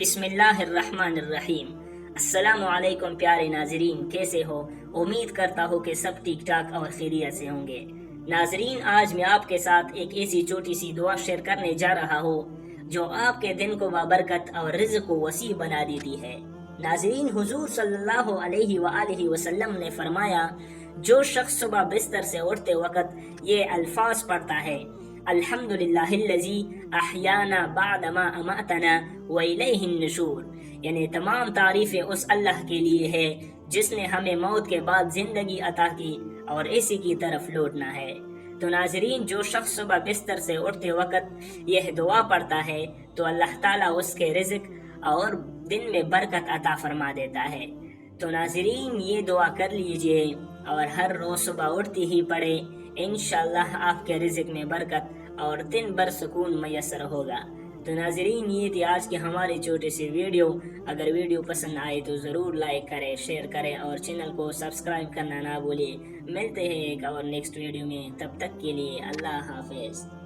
بسم اللہ الرحمن الرحیم۔ السلام علیکم پیارے ناظرین، کیسے ہو؟ امید کرتا ہوں کہ سب ٹھیک ٹھاک اور خیریت سے ہوں گے۔ ناظرین، آج میں آپ کے ساتھ ایک ایسی چھوٹی سی دعا شیئر کرنے جا رہا ہوں جو آپ کے دن کو بابرکت اور رزق کو وسیع بنا دیتی ہے۔ ناظرین، حضور صلی اللہ علیہ وآلہ وسلم نے فرمایا، جو شخص صبح بستر سے اٹھتے وقت یہ الفاظ پڑھتا ہے، الحمدللہ الذی احیانا بعدما اماتنا وإلیہ النشور، یعنی تمام تعریفیں اس اللہ کے لیے ہے جس نے ہمیں موت کے بعد زندگی عطا کی اور اسی کی طرف لوٹنا ہے۔ تو ناظرین، جو شخص صبح بستر سے اٹھتے وقت یہ دعا پڑھتا ہے تو اللہ تعالیٰ اس کے رزق اور دن میں برکت عطا فرما دیتا ہے۔ تو ناظرین، یہ دعا کر لیجئے اور ہر روز صبح اٹھتی ہی پڑھے، انشاءاللہ آپ کے رزق میں برکت اور دن بھر سکون میسر ہوگا۔ تو ناظرین، یہ تھی آج کی ہماری چھوٹی سی ویڈیو۔ اگر ویڈیو پسند آئے تو ضرور لائک کریں، شیئر کریں اور چینل کو سبسکرائب کرنا نہ بھولیں۔ ملتے ہیں ایک اور نیکسٹ ویڈیو میں، تب تک کے لیے اللہ حافظ۔